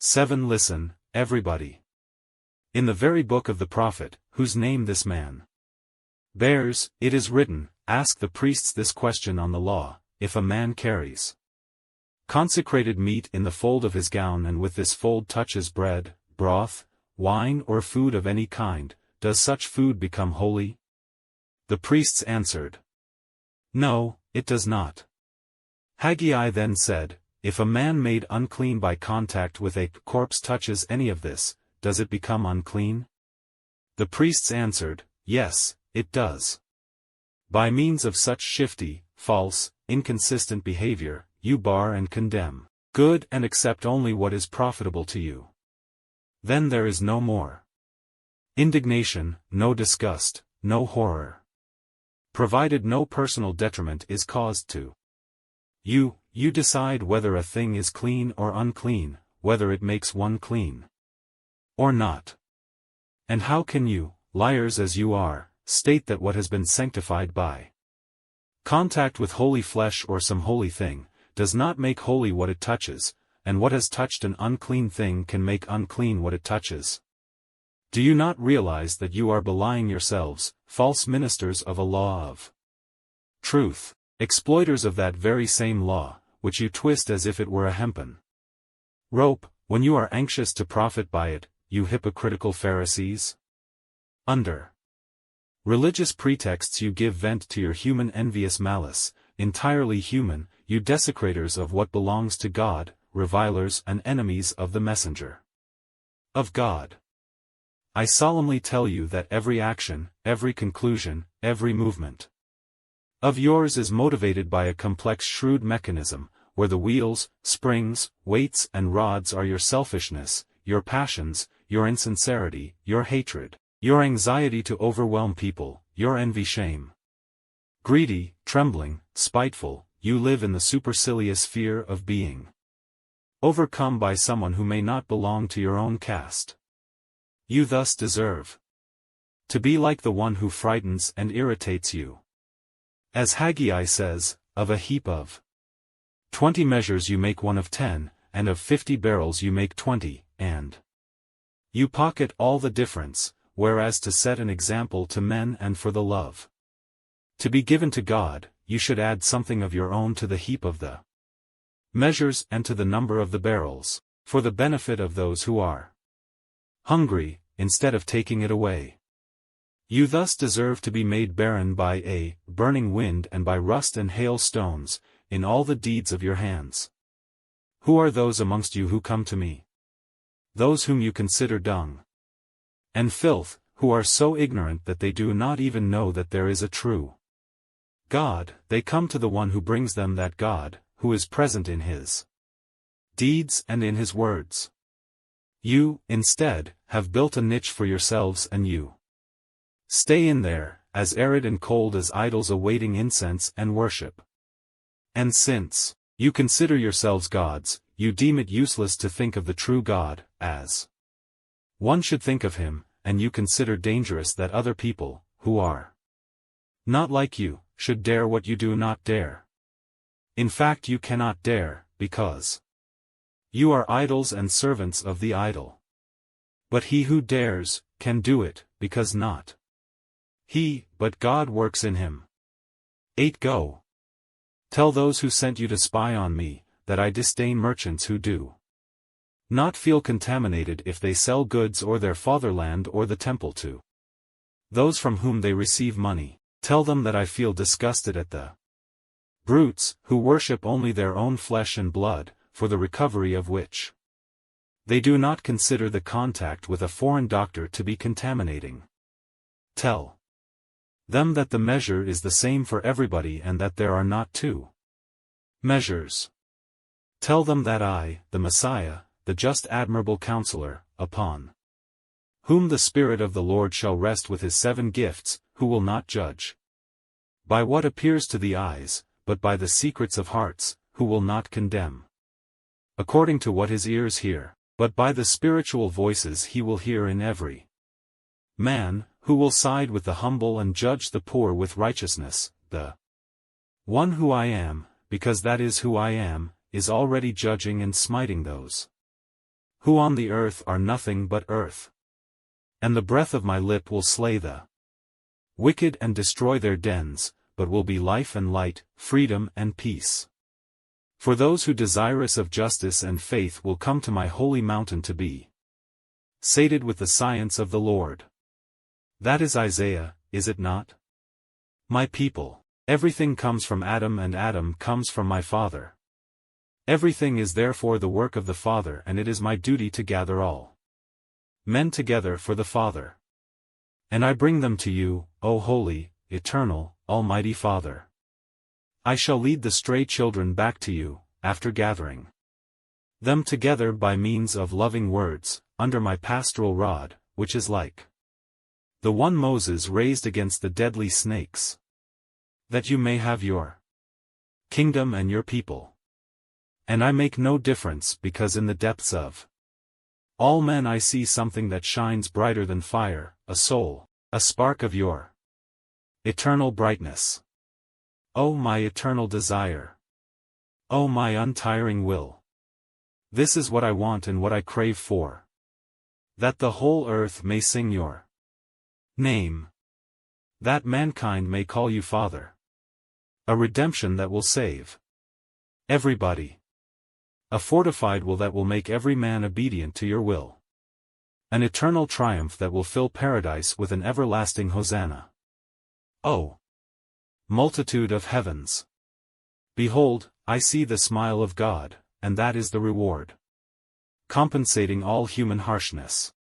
7 Listen, everybody. In the very book of the prophet, whose name this man bears, it is written, ask the priests this question on the law, if a man carries consecrated meat in the fold of his gown and with this fold touches bread, broth, wine or food of any kind, does such food become holy? The priests answered, no, it does not. Haggai then said, if a man made unclean by contact with a corpse touches any of this, does it become unclean? The priests answered, yes, it does. By means of such shifty, false, inconsistent behavior, you bar and condemn good and accept only what is profitable to you. Then there is no more indignation, no disgust, no horror. Provided no personal detriment is caused to you, you decide whether a thing is clean or unclean, whether it makes one clean or not. And how can you, liars as you are, state that what has been sanctified by contact with holy flesh or some holy thing, does not make holy what it touches, and what has touched an unclean thing can make unclean what it touches? Do you not realize that you are belying yourselves, false ministers of a law of truth, exploiters of that very same law, which you twist as if it were a hempen rope, when you are anxious to profit by it, you hypocritical Pharisees? Under religious pretexts you give vent to your human envious malice, entirely human, you desecrators of what belongs to God, revilers and enemies of the messenger of God. I solemnly tell you that every action, every conclusion, every movement of yours is motivated by a complex shrewd mechanism, where the wheels, springs, weights and rods are your selfishness, your passions, your insincerity, your hatred, your anxiety to overwhelm people, your envy shame. Greedy, trembling, spiteful, you live in the supercilious fear of being overcome by someone who may not belong to your own caste. You thus deserve to be like the one who frightens and irritates you. As Haggai says, of a heap of 20 measures you make one of 10, and of 50 barrels you make 20, and you pocket all the difference, whereas to set an example to men and for the love to be given to God, you should add something of your own to the heap of the measures and to the number of the barrels, for the benefit of those who are hungry, instead of taking it away. You thus deserve to be made barren by a burning wind and by rust and hail stones, in all the deeds of your hands. Who are those amongst you who come to me? Those whom you consider dung and filth, who are so ignorant that they do not even know that there is a true God. They come to the one who brings them that God, who is present in his deeds and in his words. You, instead, have built a niche for yourselves and you stay in there, as arid and cold as idols awaiting incense and worship. And since you consider yourselves gods, you deem it useless to think of the true God, as one should think of him, and you consider dangerous that other people, who are not like you, should dare what you do not dare. In fact you cannot dare, because you are idols and servants of the idol. But he who dares, can do it, because not he, but God works in him. 8 Go. Tell those who sent you to spy on me, that I disdain merchants who do not feel contaminated if they sell goods or their fatherland or the temple to those from whom they receive money. Tell them that I feel disgusted at the brutes, who worship only their own flesh and blood, for the recovery of which they do not consider the contact with a foreign doctor to be contaminating. Tell them that the measure is the same for everybody and that there are not two measures. Tell them that I, the Messiah, the just admirable counselor, upon whom the Spirit of the Lord shall rest with his 7 gifts, who will not judge by what appears to the eyes, but by the secrets of hearts, who will not condemn according to what his ears hear, but by the spiritual voices he will hear in every man, who will side with the humble and judge the poor with righteousness. The one who I am, because that is who I am, is already judging and smiting those who on the earth are nothing but earth. And the breath of my lip will slay the wicked and destroy their dens, but will be life and light, freedom and peace. For those who desirous of justice and faith will come to my holy mountain to be sated with the science of the Lord. That is Isaiah, is it not? My people, everything comes from Adam and Adam comes from my Father. Everything is therefore the work of the Father, and it is my duty to gather all men together for the Father. And I bring them to you, O holy, eternal, almighty Father. I shall lead the stray children back to you, after gathering them together by means of loving words, under my pastoral rod, which is like the one Moses raised against the deadly snakes, that you may have your kingdom and your people. And I make no difference, because in the depths of all men I see something that shines brighter than fire, a soul, a spark of your eternal brightness. O my eternal desire! O my untiring will! This is what I want and what I crave for. That the whole earth may sing your name. That mankind may call you Father. A redemption that will save everybody. A fortified will that will make every man obedient to your will. An eternal triumph that will fill paradise with an everlasting Hosanna. Oh! Multitude of heavens! Behold, I see the smile of God, and that is the reward, compensating all human harshness.